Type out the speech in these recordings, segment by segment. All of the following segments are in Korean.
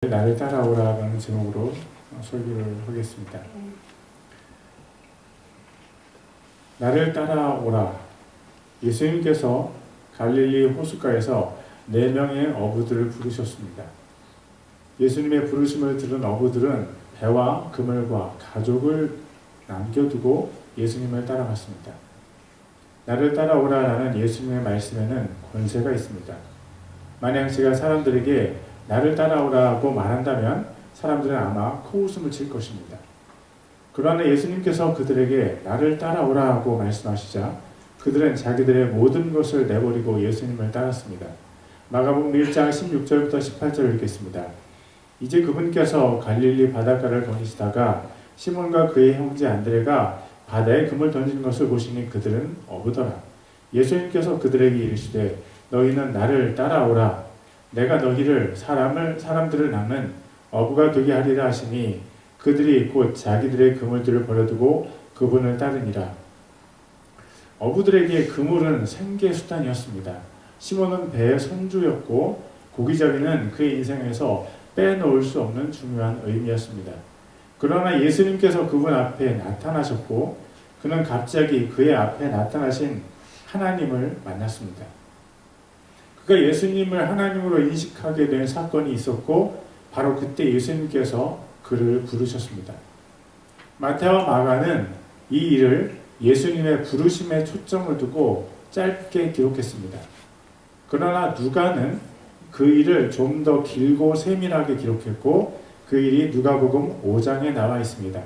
나를 따라오라라는 제목으로 설교를 하겠습니다. 나를 따라오라. 예수님께서 갈릴리 호숫가에서 4명의 어부들을 부르셨습니다. 예수님의 부르심을 들은 어부들은 배와 그물과 가족을 남겨두고 예수님을 따라갔습니다. 나를 따라오라라는 예수님의 말씀에는 권세가 있습니다. 만약 제가 사람들에게 나를 따라오라고 말한다면 사람들은 아마 코웃음을 칠 것입니다. 그러나 예수님께서 그들에게 나를 따라오라고 말씀하시자 그들은 자기들의 모든 것을 내버리고 예수님을 따랐습니다. 마가복음 1장 16절부터 18절을 읽겠습니다. 이제 그분께서 갈릴리 바닷가를 거니시다가 시몬과 그의 형제 안드레가 바다에 그물 던지는 것을 보시니 그들은 어부더라. 예수님께서 그들에게 이르시되 너희는 나를 따라오라. 내가 너희를 사람들을 낚는 어부가 되게 하리라 하시니 그들이 곧 자기들의 그물들을 버려두고 그분을 따르니라. 어부들에게 그물은 생계수단이었습니다. 시몬은 배의 선주였고 고기잡이는 그의 인생에서 빼놓을 수 없는 중요한 의미였습니다. 그러나 예수님께서 그분 앞에 나타나셨고 그는 갑자기 그의 앞에 나타나신 하나님을 만났습니다. 그가 예수님을 하나님으로 인식하게 된 사건이 있었고 바로 그때 예수님께서 그를 부르셨습니다. 마태와 마가는 이 일을 예수님의 부르심에 초점을 두고 짧게 기록했습니다. 그러나 누가는 그 일을 좀 더 길고 세밀하게 기록했고 그 일이 누가복음 5장에 나와 있습니다.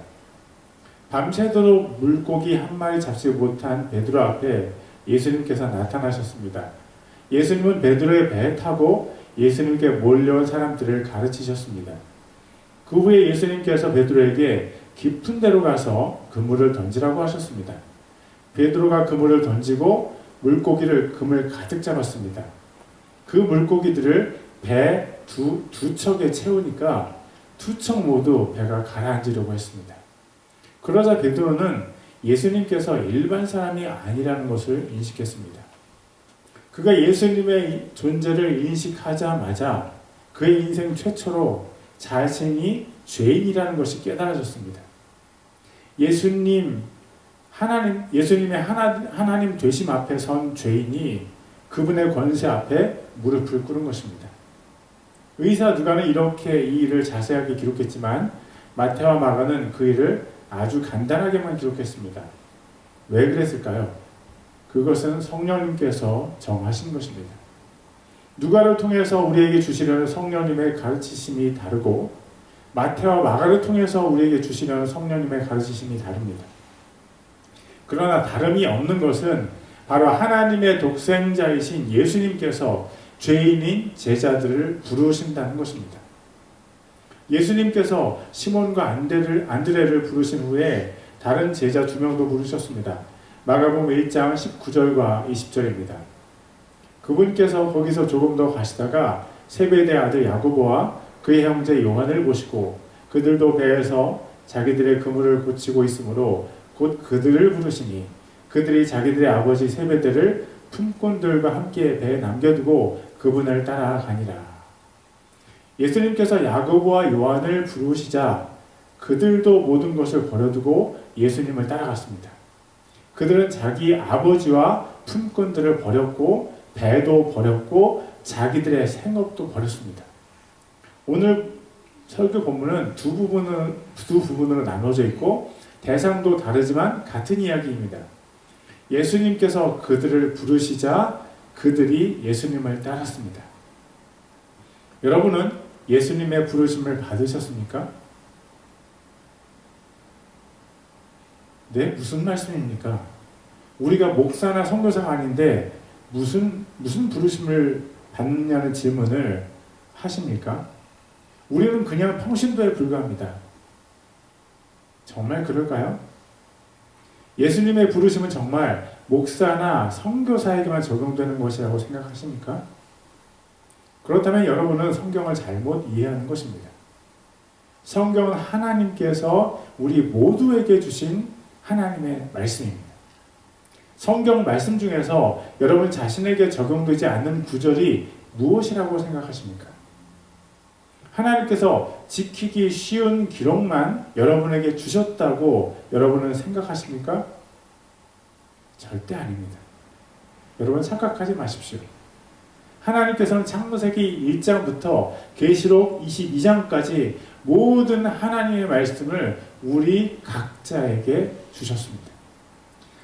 밤새도록 물고기 한 마리 잡지 못한 베드로 앞에 예수님께서 나타나셨습니다. 예수님은 베드로의 배에 타고 예수님께 몰려온 사람들을 가르치셨습니다. 그 후에 예수님께서 베드로에게 깊은 데로 가서 그물을 던지라고 하셨습니다. 베드로가 그물을 던지고 물고기를 그물 가득 잡았습니다. 그 물고기들을 배 두 척에 채우니까 두 척 모두 배가 가라앉으려고 했습니다. 그러자 베드로는 예수님께서 일반 사람이 아니라는 것을 인식했습니다. 그가 예수님의 존재를 인식하자마자 그의 인생 최초로 자신이 죄인이라는 것이 깨달아졌습니다. 예수님의 하나님 되심 앞에 선 죄인이 그분의 권세 앞에 무릎을 꿇은 것입니다. 의사 누가는 이렇게 이 일을 자세하게 기록했지만 마태와 마가는 그 일을 아주 간단하게만 기록했습니다. 왜 그랬을까요? 그것은 성령님께서 정하신 것입니다. 누가를 통해서 우리에게 주시려는 성령님의 가르치심이 다르고 마태와 마가를 통해서 우리에게 주시려는 성령님의 가르치심이 다릅니다. 그러나 다름이 없는 것은 바로 하나님의 독생자이신 예수님께서 죄인인 제자들을 부르신다는 것입니다. 예수님께서 시몬과 안드레를 부르신 후에 다른 제자 2명도 부르셨습니다. 마가복음 1장 19절과 20절입니다. 그분께서 거기서 조금 더 가시다가 세베대의 아들 야고보와 그의 형제 요한을 보시고 그들도 배에서 자기들의 그물을 고치고 있으므로 곧 그들을 부르시니 그들이 자기들의 아버지 세베대를 품꾼들과 함께 배에 남겨두고 그분을 따라가니라. 예수님께서 야고보와 요한을 부르시자 그들도 모든 것을 버려두고 예수님을 따라갔습니다. 그들은 자기 아버지와 품꾼들을 버렸고 배도 버렸고 자기들의 생업도 버렸습니다. 오늘 설교 본문은 두 부분으로 나눠져 있고 대상도 다르지만 같은 이야기입니다. 예수님께서 그들을 부르시자 그들이 예수님을 따랐습니다. 여러분은 예수님의 부르심을 받으셨습니까? 네? 무슨 말씀입니까? 우리가 목사나 선교사가 아닌데 무슨 부르심을 받느냐는 질문을 하십니까? 우리는 그냥 평신도에 불과합니다. 정말 그럴까요? 예수님의 부르심은 정말 목사나 선교사에게만 적용되는 것이라고 생각하십니까? 그렇다면 여러분은 성경을 잘못 이해하는 것입니다. 성경은 하나님께서 우리 모두에게 주신 하나님의 말씀입니다. 성경 말씀 중에서 여러분 자신에게 적용되지 않는 구절이 무엇이라고 생각하십니까? 하나님께서 지키기 쉬운 기록만 여러분에게 주셨다고 여러분은 생각하십니까? 절대 아닙니다. 여러분 착각하지 마십시오. 하나님께서는 창세기 1장부터 계시록 22장까지 모든 하나님의 말씀을 우리 각자에게 주셨습니다.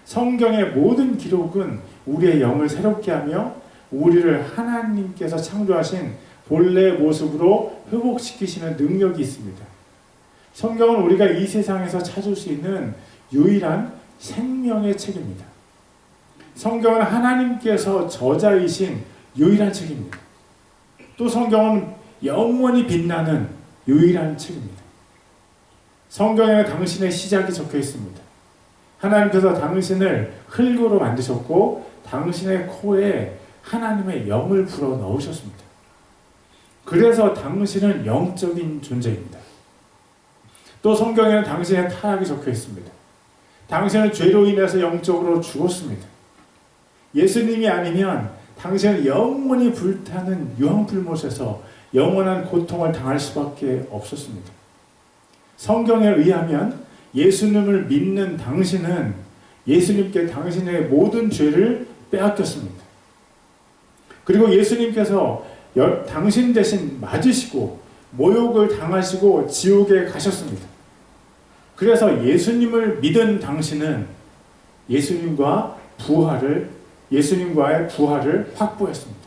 성경의 모든 기록은 우리의 영을 새롭게 하며 우리를 하나님께서 창조하신 본래 모습으로 회복시키시는 능력이 있습니다. 성경은 우리가 이 세상에서 찾을 수 있는 유일한 생명의 책입니다. 성경은 하나님께서 저자이신 유일한 책입니다. 또 성경은 영원히 빛나는 유일한 책입니다. 성경에는 당신의 시작이 적혀 있습니다. 하나님께서 당신을 흙으로 만드셨고 당신의 코에 하나님의 영을 불어 넣으셨습니다. 그래서 당신은 영적인 존재입니다. 또 성경에는 당신의 타락이 적혀 있습니다. 당신은 죄로 인해서 영적으로 죽었습니다. 예수님이 아니면 당신은 영원히 불타는 유황불못에서 영원한 고통을 당할 수밖에 없었습니다. 성경에 의하면 예수님을 믿는 당신은 예수님께 당신의 모든 죄를 빼앗겼습니다. 그리고 예수님께서 당신 대신 맞으시고 모욕을 당하시고 지옥에 가셨습니다. 그래서 예수님을 믿은 당신은 예수님과의 부활을 확보했습니다.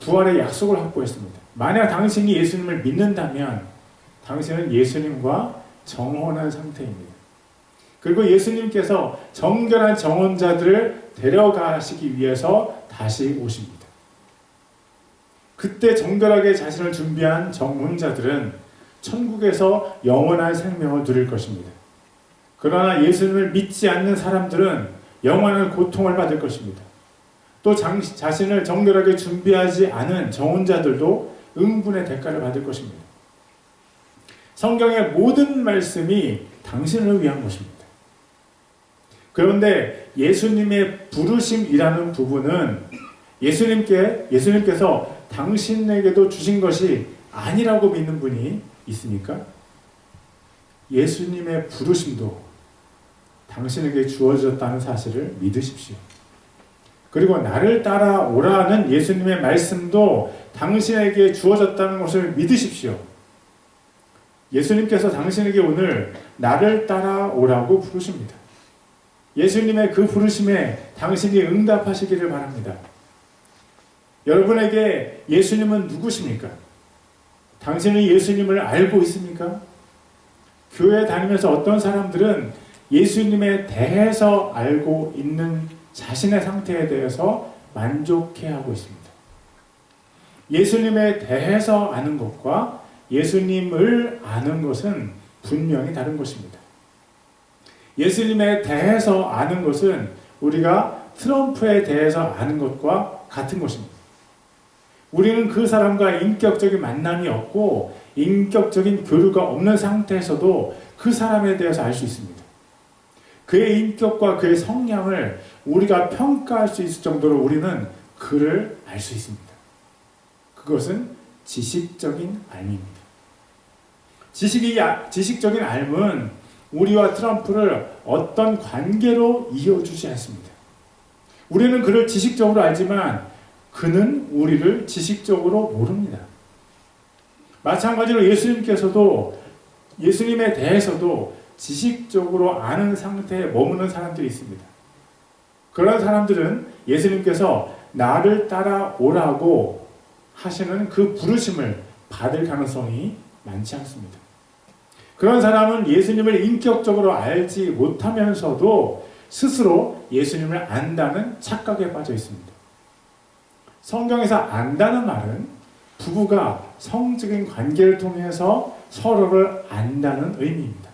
부활의 약속을 확보했습니다. 만약 당신이 예수님을 믿는다면 당신은 예수님과 정혼한 상태입니다. 그리고 예수님께서 정결한 정혼자들을 데려가시기 위해서 다시 오십니다. 그때 정결하게 자신을 준비한 정혼자들은 천국에서 영원한 생명을 누릴 것입니다. 그러나 예수님을 믿지 않는 사람들은 영원한 고통을 받을 것입니다. 또 자신을 정결하게 준비하지 않은 정혼자들도 응분의 대가를 받을 것입니다. 성경의 모든 말씀이 당신을 위한 것입니다. 그런데 예수님의 부르심이라는 부분은 예수님께서 당신에게도 주신 것이 아니라고 믿는 분이 있습니까? 예수님의 부르심도 당신에게 주어졌다는 사실을 믿으십시오. 그리고 나를 따라오라는 예수님의 말씀도 당신에게 주어졌다는 것을 믿으십시오. 예수님께서 당신에게 오늘 나를 따라오라고 부르십니다. 예수님의 그 부르심에 당신이 응답하시기를 바랍니다. 여러분에게 예수님은 누구십니까? 당신은 예수님을 알고 있습니까? 교회 다니면서 어떤 사람들은 예수님에 대해서 알고 있는 자신의 상태에 대해서 만족해하고 있습니다. 예수님에 대해서 아는 것과 예수님을 아는 것은 분명히 다른 것입니다. 예수님에 대해서 아는 것은 우리가 트럼프에 대해서 아는 것과 같은 것입니다. 우리는 그 사람과 인격적인 만남이 없고 인격적인 교류가 없는 상태에서도 그 사람에 대해서 알 수 있습니다. 그의 인격과 그의 성향을 우리가 평가할 수 있을 정도로 우리는 그를 알 수 있습니다. 그것은 지식적인 알입니다. 지식적인 알은 우리와 트럼프를 어떤 관계로 이어주지 않습니다. 우리는 그를 지식적으로 알지만 그는 우리를 지식적으로 모릅니다. 마찬가지로 예수님에 대해서도 지식적으로 아는 상태에 머무는 사람들이 있습니다. 그런 사람들은 예수님께서 나를 따라오라고 하시는 그 부르심을 받을 가능성이 많지 않습니다. 그런 사람은 예수님을 인격적으로 알지 못하면서도 스스로 예수님을 안다는 착각에 빠져 있습니다. 성경에서 안다는 말은 부부가 성적인 관계를 통해서 서로를 안다는 의미입니다.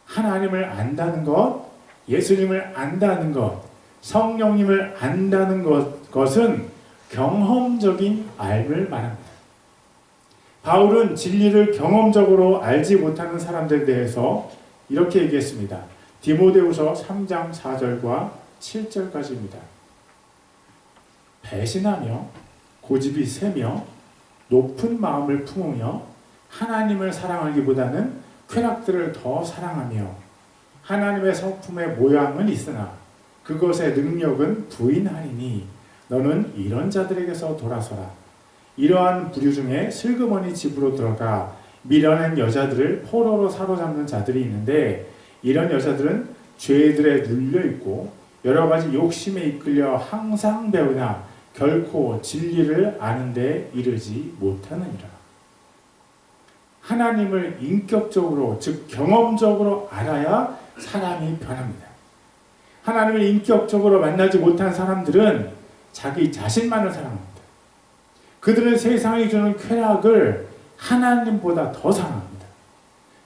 하나님을 안다는 것, 예수님을 안다는 것, 성령님을 안다는 것은 경험적인 알을 말합니다. 바울은 진리를 경험적으로 알지 못하는 사람들에 대해서 이렇게 얘기했습니다. 디모데후서 3장 4절과 7절까지입니다. 배신하며 고집이 세며 높은 마음을 품으며 하나님을 사랑하기보다는 쾌락들을 더 사랑하며 하나님의 성품의 모양은 있으나 그것의 능력은 부인하리니 너는 이런 자들에게서 돌아서라. 이러한 부류 중에 슬그머니 집으로 들어가 밀어낸 여자들을 포로로 사로잡는 자들이 있는데 이런 여자들은 죄들에 눌려있고 여러 가지 욕심에 이끌려 항상 배우나 결코 진리를 아는 데 이르지 못하느니라. 하나님을 인격적으로, 즉 경험적으로 알아야 사람이 변합니다. 하나님을 인격적으로 만나지 못한 사람들은 자기 자신만을 사랑합니다. 그들은 세상이 주는 쾌락을 하나님보다 더 사랑합니다.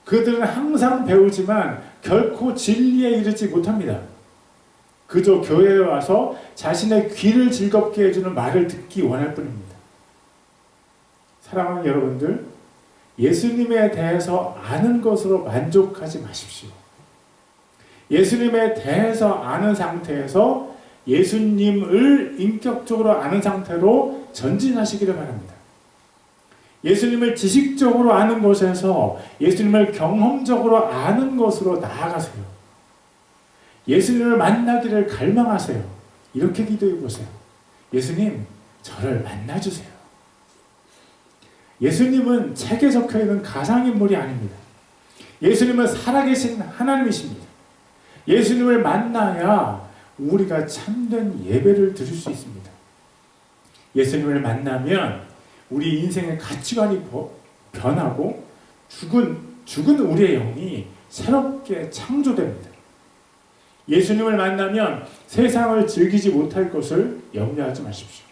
그들은 항상 배우지만 결코 진리에 이르지 못합니다. 그저 교회에 와서 자신의 귀를 즐겁게 해주는 말을 듣기 원할 뿐입니다. 사랑하는 여러분들, 예수님에 대해서 아는 것으로 만족하지 마십시오. 예수님에 대해서 아는 상태에서 예수님을 인격적으로 아는 상태로 전진하시기를 바랍니다. 예수님을 지식적으로 아는 것에서 예수님을 경험적으로 아는 것으로 나아가세요. 예수님을 만나기를 갈망하세요. 이렇게 기도해 보세요. 예수님, 저를 만나주세요. 예수님은 책에 적혀있는 가상인물이 아닙니다. 예수님은 살아계신 하나님이십니다. 예수님을 만나야 우리가 참된 예배를 드릴 수 있습니다. 예수님을 만나면 우리 인생의 가치관이 변하고 죽은 우리의 영이 새롭게 창조됩니다. 예수님을 만나면 세상을 즐기지 못할 것을 염려하지 마십시오.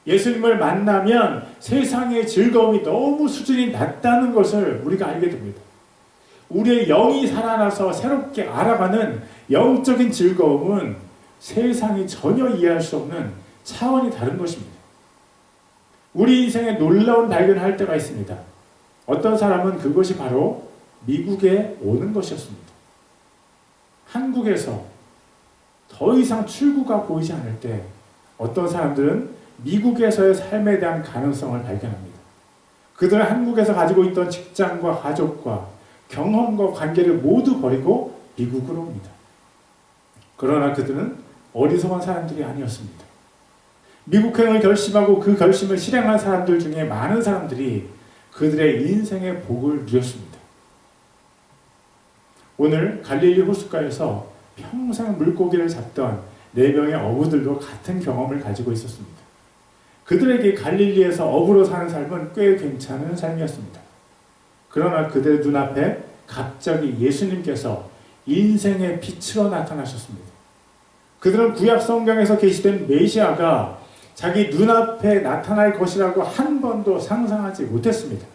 예수님을 만나면 세상의 즐거움이 너무 수준이 낮다는 것을 우리가 알게 됩니다. 우리의 영이 살아나서 새롭게 알아가는 영적인 즐거움은 세상이 전혀 이해할 수 없는 차원이 다른 것입니다. 우리 인생에 놀라운 발견을 할 때가 있습니다. 어떤 사람은 그것이 바로 미국에 오는 것이었습니다. 한국에서 더 이상 출구가 보이지 않을 때 어떤 사람들은 미국에서의 삶에 대한 가능성을 발견합니다. 그들은 한국에서 가지고 있던 직장과 가족과 경험과 관계를 모두 버리고 미국으로 옵니다. 그러나 그들은 어리석은 사람들이 아니었습니다. 미국행을 결심하고 그 결심을 실행한 사람들 중에 많은 사람들이 그들의 인생의 복을 누렸습니다. 오늘 갈릴리 호숫가에서 평생 물고기를 잡던 4명의 어부들도 같은 경험을 가지고 있었습니다. 그들에게 갈릴리에서 어부로 사는 삶은 꽤 괜찮은 삶이었습니다. 그러나 그들의 눈앞에 갑자기 예수님께서 인생의 빛으로 나타나셨습니다. 그들은 구약 성경에서 계시된 메시아가 자기 눈앞에 나타날 것이라고 한 번도 상상하지 못했습니다.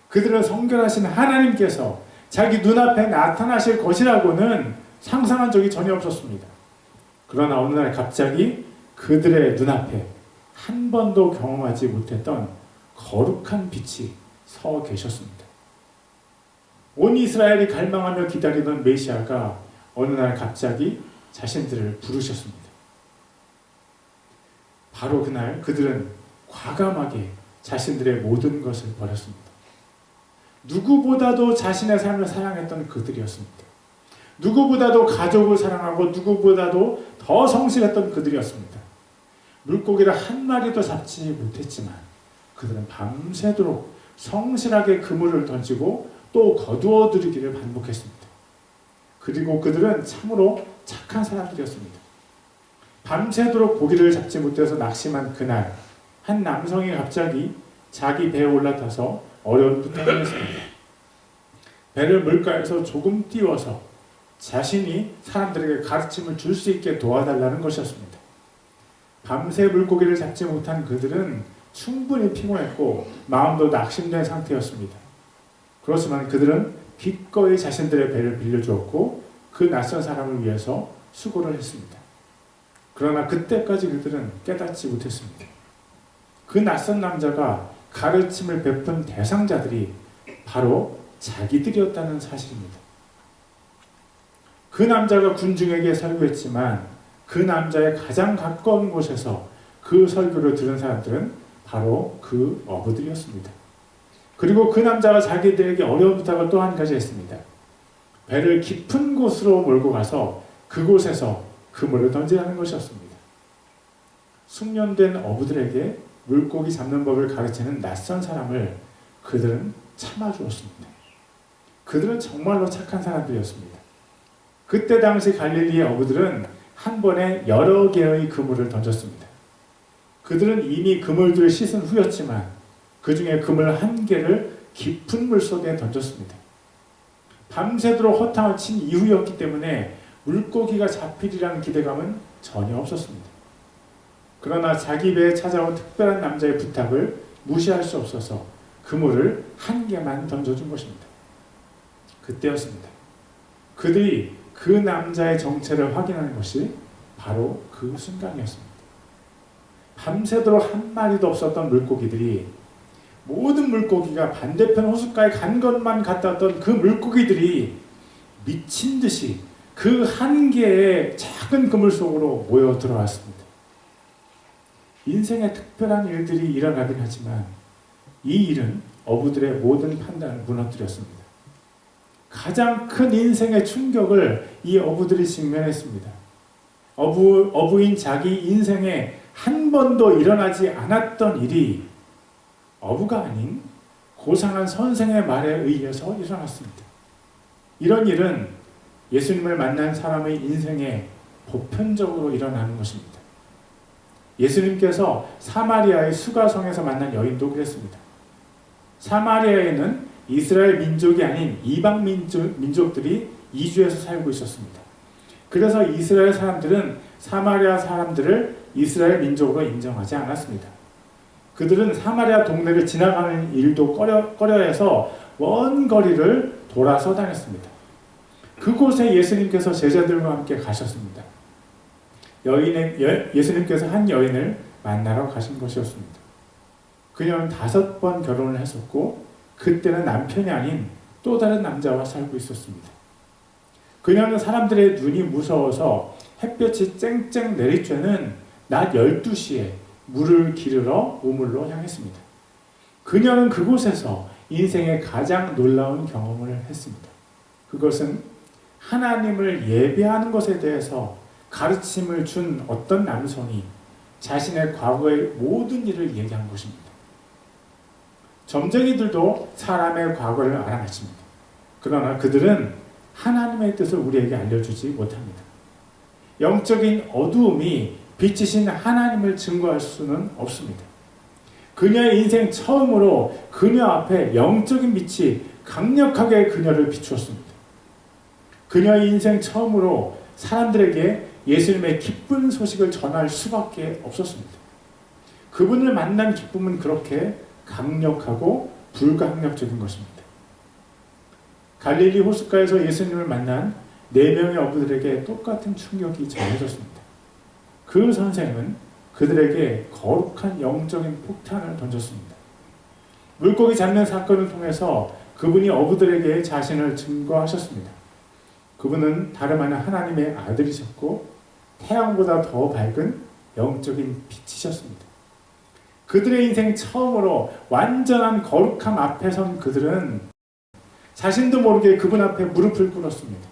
그들은 성결하신 하나님께서 자기 눈앞에 나타나실 것이라고는 상상한 적이 전혀 없었습니다. 그러나 어느 날 갑자기 그들의 눈앞에 한 번도 경험하지 못했던 거룩한 빛이 서 계셨습니다. 온 이스라엘이 갈망하며 기다리던 메시아가 어느 날 갑자기 자신들을 부르셨습니다. 바로 그날 그들은 과감하게 자신들의 모든 것을 버렸습니다. 누구보다도 자신의 삶을 사랑했던 그들이었습니다. 누구보다도 가족을 사랑하고 누구보다도 더 성실했던 그들이었습니다. 물고기를 한 마리도 잡지 못했지만 그들은 밤새도록 성실하게 그물을 던지고 또 거두어 들이기를 반복했습니다. 그리고 그들은 참으로 착한 사람들이었습니다. 밤새도록 고기를 잡지 못해서 낙심한 그날 한 남성이 갑자기 자기 배에 올라타서 어려운 부탁을 했습니다. 배를 물가에서 조금 띄워서 자신이 사람들에게 가르침을 줄 수 있게 도와달라는 것이었습니다. 밤새 물고기를 잡지 못한 그들은 충분히 피곤했고 마음도 낙심된 상태였습니다. 그렇지만 그들은 기꺼이 자신들의 배를 빌려주었고 그 낯선 사람을 위해서 수고를 했습니다. 그러나 그때까지 그들은 깨닫지 못했습니다. 그 낯선 남자가 가르침을 베푼 대상자들이 바로 자기들이었다는 사실입니다. 그 남자가 군중에게 설교했지만 그 남자의 가장 가까운 곳에서 그 설교를 들은 사람들은 바로 그 어부들이었습니다. 그리고 그 남자가 자기들에게 어려운 부탁을 또 한 가지 했습니다. 배를 깊은 곳으로 몰고 가서 그곳에서 그물을 던지라는 것이었습니다. 숙련된 어부들에게 물고기 잡는 법을 가르치는 낯선 사람을 그들은 참아주었습니다. 그들은 정말로 착한 사람들이었습니다. 그때 당시 갈릴리의 어부들은 한 번에 여러 개의 그물을 던졌습니다. 그들은 이미 그물들을 씻은 후였지만 그 중에 그물 한 개를 깊은 물속에 던졌습니다. 밤새도록 허탕을 친 이후였기 때문에 물고기가 잡히리라는 기대감은 전혀 없었습니다. 그러나 자기 배에 찾아온 특별한 남자의 부탁을 무시할 수 없어서 그물을 한 개만 던져준 것입니다. 그때였습니다. 그들이 그 남자의 정체를 확인하는 것이 바로 그 순간이었습니다. 밤새도록 한 마리도 없었던 물고기들이, 모든 물고기가 반대편 호숫가에 간 것만 같았던 그 물고기들이 미친 듯이 그 한 개의 작은 그물 속으로 모여 들어왔습니다. 인생에 특별한 일들이 일어나긴 하지만 이 일은 어부들의 모든 판단을 무너뜨렸습니다. 가장 큰 인생의 충격을 이 어부들이 직면했습니다. 어부인 자기 인생에 한 번도 일어나지 않았던 일이 어부가 아닌 고상한 선생의 말에 의해서 일어났습니다. 이런 일은 예수님을 만난 사람의 인생에 보편적으로 일어나는 것입니다. 예수님께서 사마리아의 수가성에서 만난 여인도 그랬습니다. 사마리아에는 이스라엘 민족이 아닌 이방 민족들이 이주해서 살고 있었습니다. 그래서 이스라엘 사람들은 사마리아 사람들을 이스라엘 민족으로 인정하지 않았습니다. 그들은 사마리아 동네를 지나가는 일도 꺼려해서 먼 거리를 돌아서 다녔습니다. 그곳에 예수님께서 제자들과 함께 가셨습니다. 예수님께서 한 여인을 만나러 가신 것이었습니다. 그녀는 5번 결혼을 했었고 그때는 남편이 아닌 또 다른 남자와 살고 있었습니다. 그녀는 사람들의 눈이 무서워서 햇볕이 쨍쨍 내리쬐는 낮 12시에 물을 기르러 우물로 향했습니다. 그녀는 그곳에서 인생의 가장 놀라운 경험을 했습니다. 그것은 하나님을 예배하는 것에 대해서 가르침을 준 어떤 남성이 자신의 과거의 모든 일을 얘기한 것입니다. 점쟁이들도 사람의 과거를 알아맞힙니다. 그러나 그들은 하나님의 뜻을 우리에게 알려주지 못합니다. 영적인 어두움이 빛이신 하나님을 증거할 수는 없습니다. 그녀의 인생 처음으로 그녀 앞에 영적인 빛이 강력하게 그녀를 비추었습니다. 그녀의 인생 처음으로 사람들에게 예수님의 기쁜 소식을 전할 수밖에 없었습니다. 그분을 만난 기쁨은 그렇게 강력하고 불가항력적인 것입니다. 갈릴리 호숫가에서 예수님을 만난 4명의 어부들에게 똑같은 충격이 전해졌습니다. 그 선생은 그들에게 거룩한 영적인 폭탄을 던졌습니다. 물고기 잡는 사건을 통해서 그분이 어부들에게 자신을 증거하셨습니다. 그분은 다름 아닌 하나님의 아들이셨고 태양보다 더 밝은 영적인 빛이셨습니다. 그들의 인생 처음으로 완전한 거룩함 앞에 선 그들은 자신도 모르게 그분 앞에 무릎을 꿇었습니다.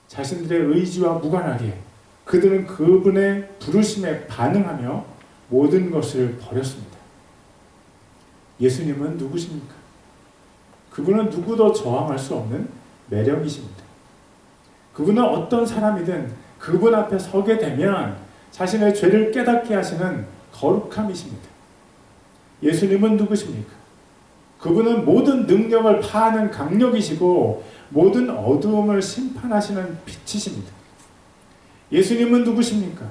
자신들의 의지와 무관하게 그들은 그분의 부르심에 반응하며 모든 것을 버렸습니다. 예수님은 누구십니까? 그분은 누구도 저항할 수 없는 매력이십니다. 그분은 어떤 사람이든 그분 앞에 서게 되면 자신의 죄를 깨닫게 하시는 거룩함이십니다. 예수님은 누구십니까? 그분은 모든 능력을 파하는 강력이시고 모든 어두움을 심판하시는 빛이십니다. 예수님은 누구십니까?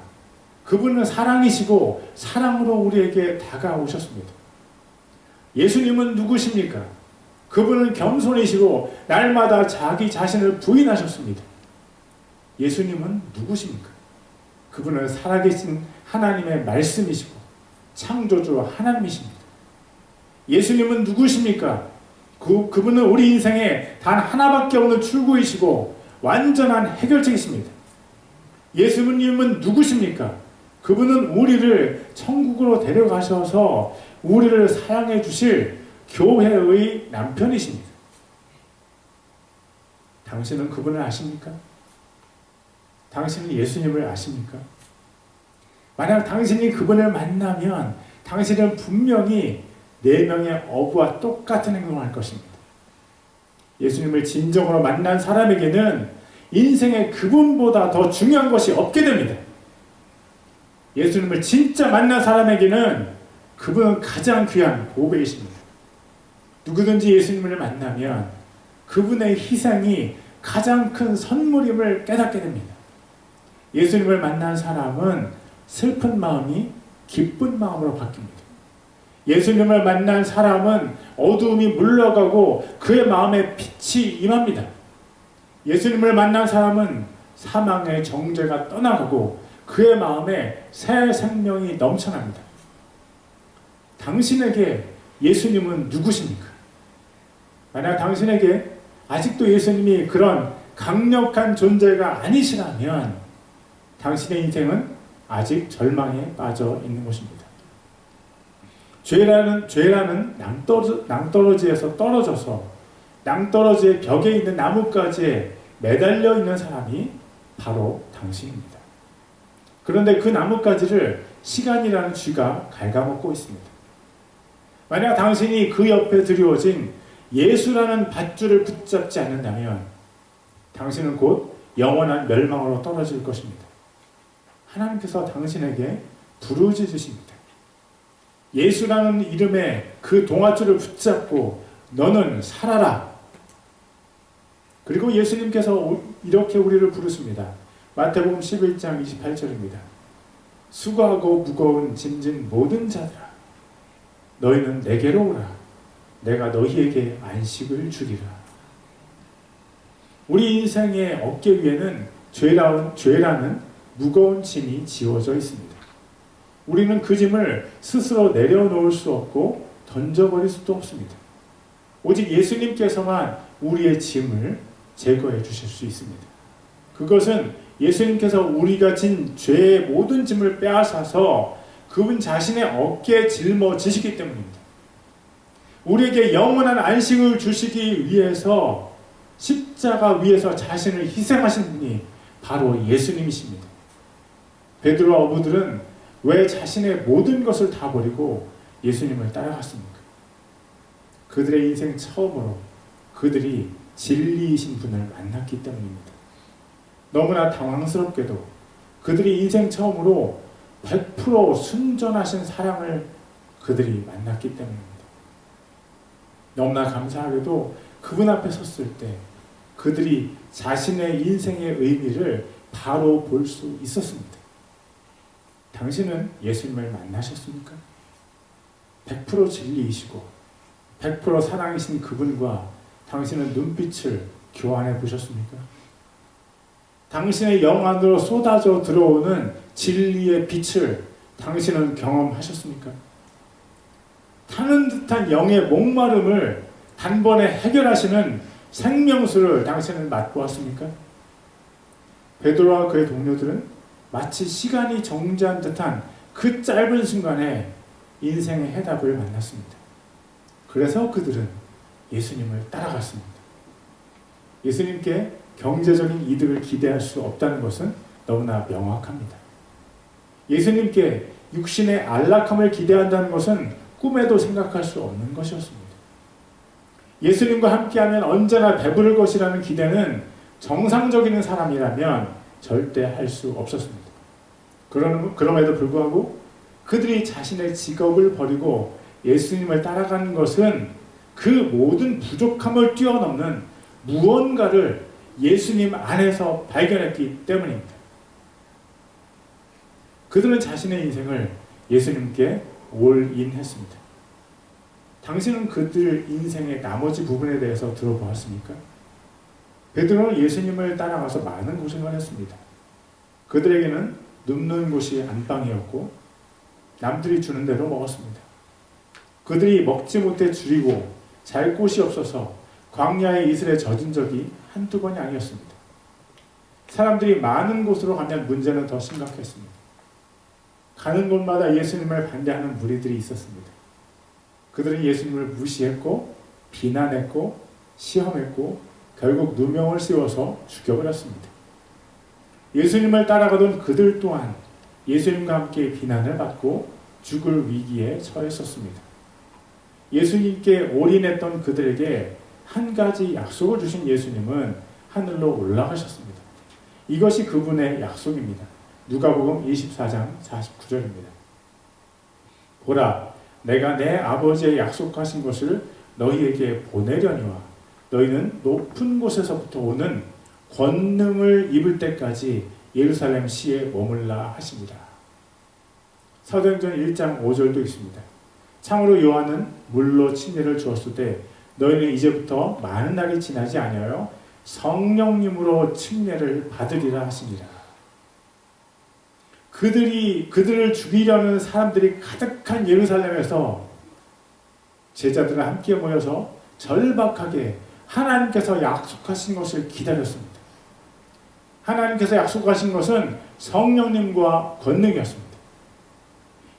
그분은 사랑이시고 사랑으로 우리에게 다가오셨습니다. 예수님은 누구십니까? 그분은 겸손이시고 날마다 자기 자신을 부인하셨습니다. 예수님은 누구십니까? 그분은 살아계신 하나님의 말씀이시고 창조주 하나님이십니다. 예수님은 누구십니까? 그분은 우리 인생에 단 하나밖에 없는 출구이시고 완전한 해결책이십니다. 예수님은 누구십니까? 그분은 우리를 천국으로 데려가셔서 우리를 사랑해 주실 교회의 남편이십니다. 당신은 그분을 아십니까? 당신은 예수님을 아십니까? 만약 당신이 그분을 만나면 당신은 분명히 4명의 어부와 똑같은 행동을 할 것입니다. 예수님을 진정으로 만난 사람에게는 인생의 그분보다 더 중요한 것이 없게 됩니다. 예수님을 진짜 만난 사람에게는 그분은 가장 귀한 보배이십니다. 누구든지 예수님을 만나면 그분의 희생이 가장 큰 선물임을 깨닫게 됩니다. 예수님을 만난 사람은 슬픈 마음이 기쁜 마음으로 바뀝니다. 예수님을 만난 사람은 어두움이 물러가고 그의 마음에 빛이 임합니다. 예수님을 만난 사람은 사망의 정죄가 떠나가고 그의 마음에 새 생명이 넘쳐납니다. 당신에게 예수님은 누구십니까? 만약 당신에게 아직도 예수님이 그런 강력한 존재가 아니시라면 당신의 인생은 아직 절망에 빠져 있는 것입니다. 죄라는 낭떠러지에서 떨어져서 낭떠러지의 벽에 있는 나뭇가지에 매달려 있는 사람이 바로 당신입니다. 그런데 그 나뭇가지를 시간이라는 쥐가 갉아먹고 있습니다. 만약 당신이 그 옆에 드리워진 예수라는 밧줄을 붙잡지 않는다면 당신은 곧 영원한 멸망으로 떨어질 것입니다. 하나님께서 당신에게 부르짖으십니다. 예수라는 이름의 그 동아줄을 붙잡고 너는 살아라. 그리고 예수님께서 이렇게 우리를 부르십니다. 마태복음 11장 28절입니다. 수고하고 무거운 짐진 모든 자들아 너희는 내게로 오라. 내가 너희에게 안식을 주리라. 우리 인생의 어깨 위에는 죄라는 무거운 짐이 지워져 있습니다. 우리는 그 짐을 스스로 내려놓을 수 없고 던져버릴 수도 없습니다. 오직 예수님께서만 우리의 짐을 제거해 주실 수 있습니다. 그것은 예수님께서 우리가 진 죄의 모든 짐을 빼앗아서 그분 자신의 어깨에 짊어지시기 때문입니다. 우리에게 영원한 안식을 주시기 위해서 십자가 위에서 자신을 희생하신 분이 바로 예수님이십니다. 베드로와 어부들은 왜 자신의 모든 것을 다 버리고 예수님을 따라갔습니까? 그들의 인생 처음으로 그들이 진리이신 분을 만났기 때문입니다. 너무나 당황스럽게도 그들이 인생 처음으로 100% 순전하신 사랑을 그들이 만났기 때문입니다. 너무나 감사하게도 그분 앞에 섰을 때 그들이 자신의 인생의 의미를 바로 볼 수 있었습니다. 당신은 예수님을 만나셨습니까? 100% 진리이시고 100% 사랑이신 그분과 당신은 눈빛을 교환해 보셨습니까? 당신의 영 안으로 쏟아져 들어오는 진리의 빛을 당신은 경험하셨습니까? 타는 듯한 영의 목마름을 단번에 해결하시는 생명수를 당신은 맛보았습니까? 베드로와 그의 동료들은 마치 시간이 정지한 듯한 그 짧은 순간에 인생의 해답을 만났습니다. 그래서 그들은 예수님을 따라갔습니다. 예수님께 경제적인 이득을 기대할 수 없다는 것은 너무나 명확합니다. 예수님께 육신의 안락함을 기대한다는 것은 꿈에도 생각할 수 없는 것이었습니다. 예수님과 함께하면 언제나 배부를 것이라는 기대는 정상적인 사람이라면 절대 할 수 없었습니다. 그럼에도 불구하고 그들이 자신의 직업을 버리고 예수님을 따라가는 것은 그 모든 부족함을 뛰어넘는 무언가를 예수님 안에서 발견했기 때문입니다. 그들은 자신의 인생을 예수님께 올인했습니다. 당신은 그들 인생의 나머지 부분에 대해서 들어보았습니까? 베드로는 예수님을 따라가서 많은 고생을 했습니다. 그들에게는 눕는 곳이 안방이었고 남들이 주는 대로 먹었습니다. 그들이 먹지 못해 줄이고 잘 곳이 없어서 광야의 이슬에 젖은 적이 한두 번이 아니었습니다. 사람들이 많은 곳으로 가면 문제는 더 심각했습니다. 가는 곳마다 예수님을 반대하는 무리들이 있었습니다. 그들은 예수님을 무시했고 비난했고 시험했고 결국 누명을 씌워서 죽여버렸습니다. 예수님을 따라가던 그들 또한 예수님과 함께 비난을 받고 죽을 위기에 처했었습니다. 예수님께 올인했던 그들에게 한 가지 약속을 주신 예수님은 하늘로 올라가셨습니다. 이것이 그분의 약속입니다. 누가복음 24장 49절입니다. 보라, 내가 내 아버지의 약속하신 것을 너희에게 보내려니와 너희는 높은 곳에서부터 오는 권능을 입을 때까지 예루살렘 시에 머물라 하십니다. 사도행전 1장 5절도 있습니다. 참으로 요한은 물로 침례를 주었을 때 너희는 이제부터 많은 날이 지나지 아니하여 성령님으로 침례를 받으리라 하십니다. 그들을 죽이려는 사람들이 가득한 예루살렘에서 제자들과 함께 모여서 절박하게 하나님께서 약속하신 것을 기다렸습니다. 하나님께서 약속하신 것은 성령님과 권능이었습니다.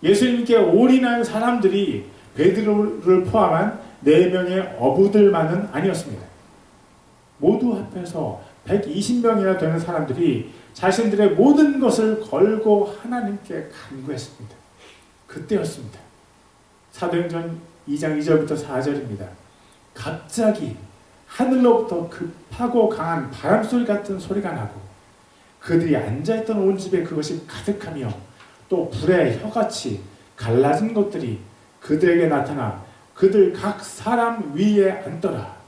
예수님께 올인한 사람들이 베드로를 포함한 4명의 어부들만은 아니었습니다. 모두 합해서 120명이나 되는 사람들이 자신들의 모든 것을 걸고 하나님께 간구했습니다. 그때였습니다. 사도행전 2장 2절부터 4절입니다. 갑자기 하늘로부터 급하고 강한 바람소리 같은 소리가 나고 그들이 앉아있던 온 집에 그것이 가득하며 또 불의 혀같이 갈라진 것들이 그들에게 나타나 그들 각 사람 위에 앉더라.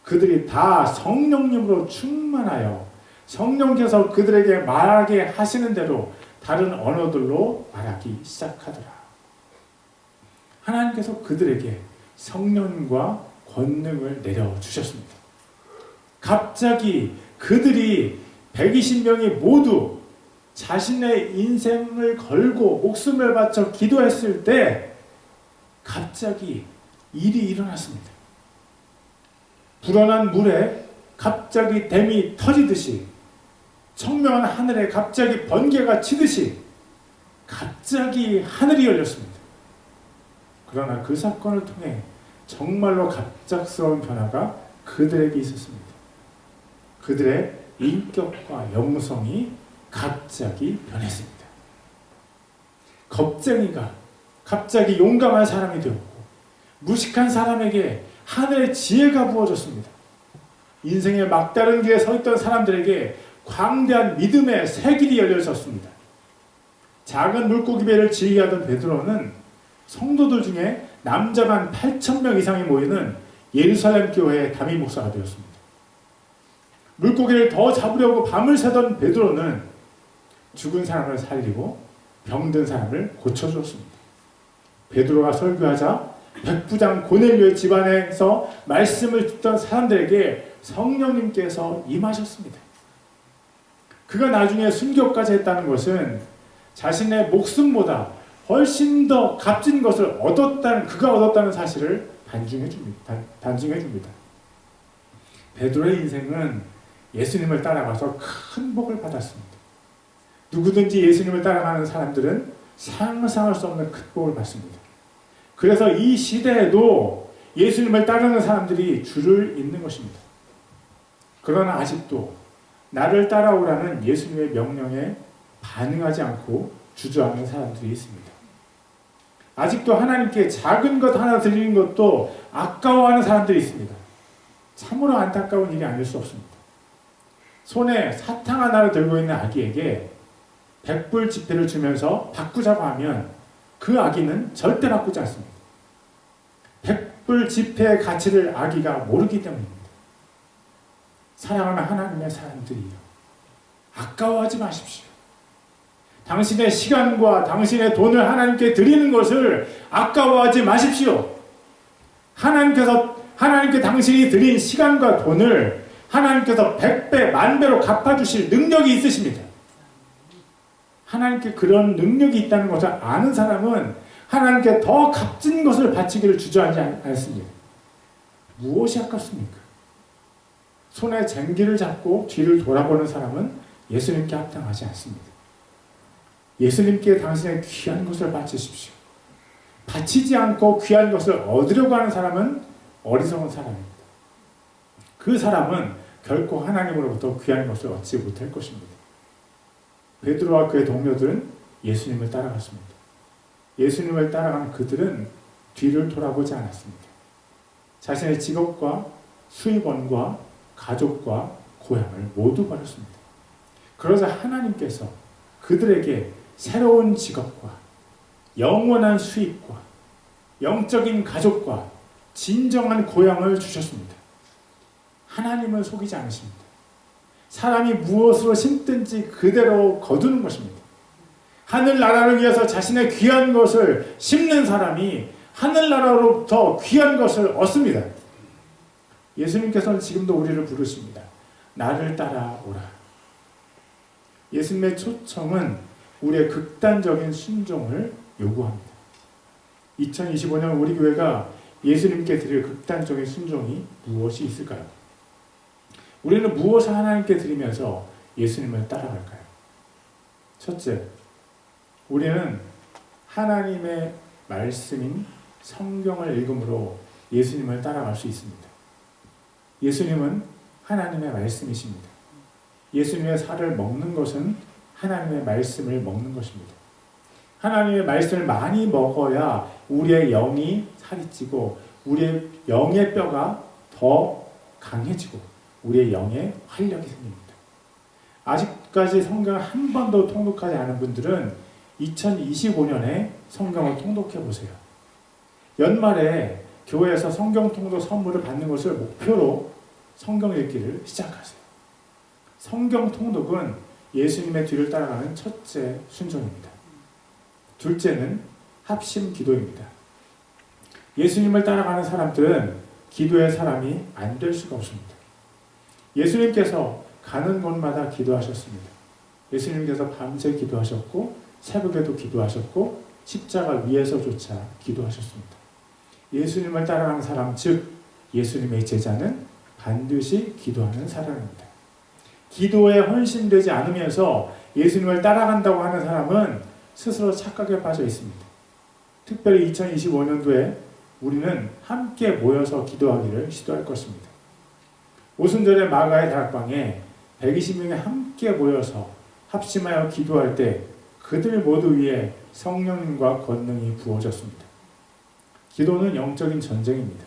그들이 다 성령님으로 충만하여 성령께서 그들에게 말하게 하시는 대로 다른 언어들로 말하기 시작하더라. 하나님께서 그들에게 성령과 권능을 내려주셨습니다. 갑자기 그들이 120명이 모두 자신의 인생을 걸고 목숨을 바쳐 기도했을 때 갑자기 일이 일어났습니다. 불어난 물에 갑자기 댐이 터지듯이 청명한 하늘에 갑자기 번개가 치듯이 갑자기 하늘이 열렸습니다. 그러나 그 사건을 통해 정말로 갑작스러운 변화가 그들에게 있었습니다. 그들의 인격과 영성이 갑자기 변했습니다. 겁쟁이가 갑자기 용감한 사람이 되었고 무식한 사람에게 하늘의 지혜가 부어졌습니다. 인생의 막다른 길에 서 있던 사람들에게 광대한 믿음의 새 길이 열려졌습니다. 작은 물고기 배를 지휘하던 베드로는 성도들 중에 남자만 8,000명 이상이 모이는 예루살렘 교회의 담임 목사가 되었습니다. 물고기를 더 잡으려고 밤을 새던 베드로는 죽은 사람을 살리고 병든 사람을 고쳐주었습니다. 베드로가 설교하자 백부장 고넬료의 집안에서 말씀을 듣던 사람들에게 성령님께서 임하셨습니다. 그가 나중에 순교까지 했다는 것은 자신의 목숨보다 훨씬 더 값진 것을 그가 얻었다는 사실을 단증해 줍니다. 베드로의 인생은 예수님을 따라가서 큰 복을 받았습니다. 누구든지 예수님을 따라가는 사람들은 상상할 수 없는 큰 복을 받습니다. 그래서 이 시대에도 예수님을 따르는 사람들이 줄을 잇는 것입니다. 그러나 아직도 나를 따라오라는 예수님의 명령에 반응하지 않고 주저하는 사람들이 있습니다. 아직도 하나님께 작은 것 하나 드리는 것도 아까워하는 사람들이 있습니다. 참으로 안타까운 일이 아닐 수 없습니다. 손에 사탕 하나를 들고 있는 아기에게 100불 지폐를 주면서 바꾸자고 하면 그 아기는 절대 바꾸지 않습니다. 100불 지폐의 가치를 아기가 모르기 때문입니다. 사랑하는 하나님의 사람들이요, 아까워하지 마십시오. 당신의 시간과 당신의 돈을 하나님께 드리는 것을 아까워하지 마십시오. 하나님께 당신이 드린 시간과 돈을 하나님께서 100배, 만배로 갚아주실 능력이 있으십니다. 하나님께 그런 능력이 있다는 것을 아는 사람은 하나님께 더 값진 것을 바치기를 주저하지 않습니다. 무엇이 아깝습니까? 손에 쟁기를 잡고 뒤를 돌아보는 사람은 예수님께 합당하지 않습니다. 예수님께 당신의 귀한 것을 바치십시오. 바치지 않고 귀한 것을 얻으려고 하는 사람은 어리석은 사람입니다. 그 사람은 결코 하나님으로부터 귀한 것을 얻지 못할 것입니다. 베드로와 그의 동료들은 예수님을 따라갔습니다. 예수님을 따라간 그들은 뒤를 돌아보지 않았습니다. 자신의 직업과 수입원과 가족과 고향을 모두 버렸습니다. 그러자 하나님께서 그들에게 새로운 직업과 영원한 수입과 영적인 가족과 진정한 고향을 주셨습니다. 하나님을 속이지 않으십니다. 사람이 무엇으로 심든지 그대로 거두는 것입니다. 하늘나라를 위해서 자신의 귀한 것을 심는 사람이 하늘나라로부터 귀한 것을 얻습니다. 예수님께서는 지금도 우리를 부르십니다. 나를 따라오라. 예수님의 초청은 우리의 극단적인 순종을 요구합니다. 2025년 우리 교회가 예수님께 드릴 극단적인 순종이 무엇이 있을까요? 우리는 무엇을 하나님께 드리면서 예수님을 따라갈까요? 첫째, 우리는 하나님의 말씀인 성경을 읽음으로 예수님을 따라갈 수 있습니다. 예수님은 하나님의 말씀이십니다. 예수님의 살을 먹는 것은 하나님의 말씀을 먹는 것입니다. 하나님의 말씀을 많이 먹어야 우리의 영이 살이 찌고 우리의 영의 뼈가 더 강해지고 우리의 영에 활력이 생깁니다. 아직까지 성경을 한 번도 통독하지 않은 분들은 2025년에 성경을 통독해 보세요. 연말에 교회에서 성경 통독 선물을 받는 것을 목표로 성경 읽기를 시작하세요. 성경 통독은 예수님의 뒤를 따라가는 첫째 순종입니다. 둘째는 합심 기도입니다. 예수님을 따라가는 사람들은 기도의 사람이 안 될 수가 없습니다. 예수님께서 가는 곳마다 기도하셨습니다. 예수님께서 밤새 기도하셨고 새벽에도 기도하셨고 십자가 위에서조차 기도하셨습니다. 예수님을 따라가는 사람, 즉 예수님의 제자는 반드시 기도하는 사람입니다. 기도에 헌신되지 않으면서 예수님을 따라간다고 하는 사람은 스스로 착각에 빠져 있습니다. 특별히 2025년도에 우리는 함께 모여서 기도하기를 시도할 것입니다. 오순절의 마가의 다락방에 120명이 함께 모여서 합심하여 기도할 때 그들 모두 위에 성령님과 권능이 부어졌습니다. 기도는 영적인 전쟁입니다.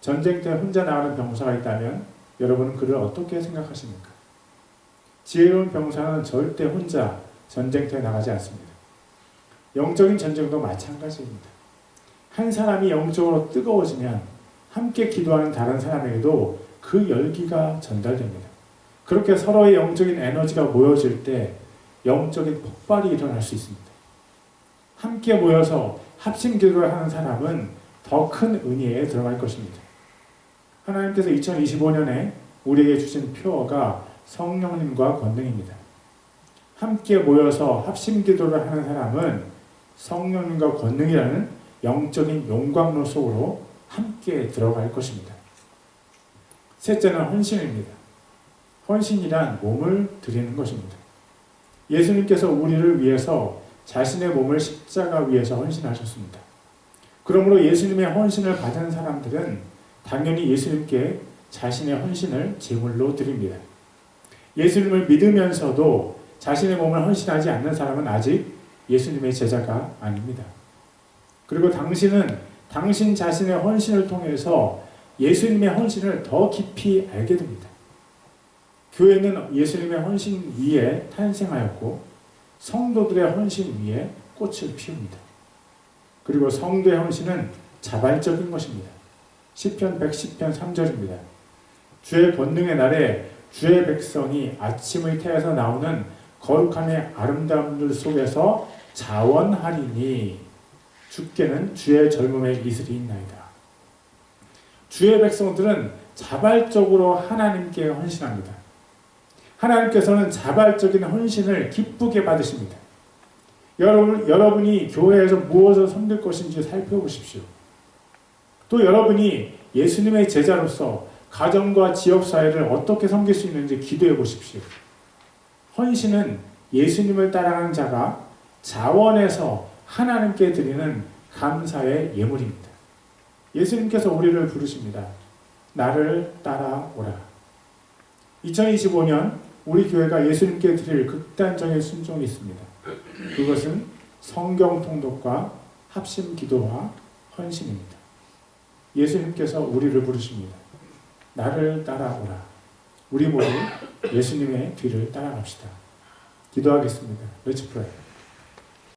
전쟁터에 혼자 나가는 병사가 있다면 여러분은 그를 어떻게 생각하십니까? 지혜로운 병사는 절대 혼자 전쟁터에 나가지 않습니다. 영적인 전쟁도 마찬가지입니다. 한 사람이 영적으로 뜨거워지면 함께 기도하는 다른 사람에게도 그 열기가 전달됩니다. 그렇게 서로의 영적인 에너지가 모여질 때 영적인 폭발이 일어날 수 있습니다. 함께 모여서 합심 기도를 하는 사람은 더 큰 은혜에 들어갈 것입니다. 하나님께서 2025년에 우리에게 주신 표어가 성령님과 권능입니다. 함께 모여서 합심 기도를 하는 사람은 성령님과 권능이라는 영적인 용광로 속으로 함께 들어갈 것입니다. 셋째는 헌신입니다. 헌신이란 몸을 드리는 것입니다. 예수님께서 우리를 위해서 자신의 몸을 십자가 위에서 헌신하셨습니다. 그러므로 예수님의 헌신을 받은 사람들은 당연히 예수님께 자신의 헌신을 제물로 드립니다. 예수님을 믿으면서도 자신의 몸을 헌신하지 않는 사람은 아직 예수님의 제자가 아닙니다. 그리고 당신은 당신 자신의 헌신을 통해서 예수님의 헌신을 더 깊이 알게 됩니다. 교회는 예수님의 헌신 위에 탄생하였고 성도들의 헌신 위에 꽃을 피웁니다. 그리고 성도의 헌신은 자발적인 것입니다. 시편 110편 3절입니다. 주의 권능의 날에 주의 백성이 아침의 태에서 나오는 거룩함의 아름다움들 속에서 자원하리니 주께는 주의 젊음의 이슬이 있나이다. 주의 백성들은 자발적으로 하나님께 헌신합니다. 하나님께서는 자발적인 헌신을 기쁘게 받으십니다. 여러분이 교회에서 무엇을 섬길 것인지 살펴보십시오. 또 여러분이 예수님의 제자로서 가정과 지역사회를 어떻게 섬길 수 있는지 기도해 보십시오. 헌신은 예수님을 따라가는 자가 자원해서 하나님께 드리는 감사의 예물입니다. 예수님께서 우리를 부르십니다. 나를 따라오라. 2025년 우리 교회가 예수님께 드릴 극단적인 순종이 있습니다. 그것은 성경 통독과 합심 기도와 헌신입니다. 예수님께서 우리를 부르십니다. 나를 따라오라. 우리 모두 예수님의 뒤를 따라갑시다. 기도하겠습니다. Let's pray.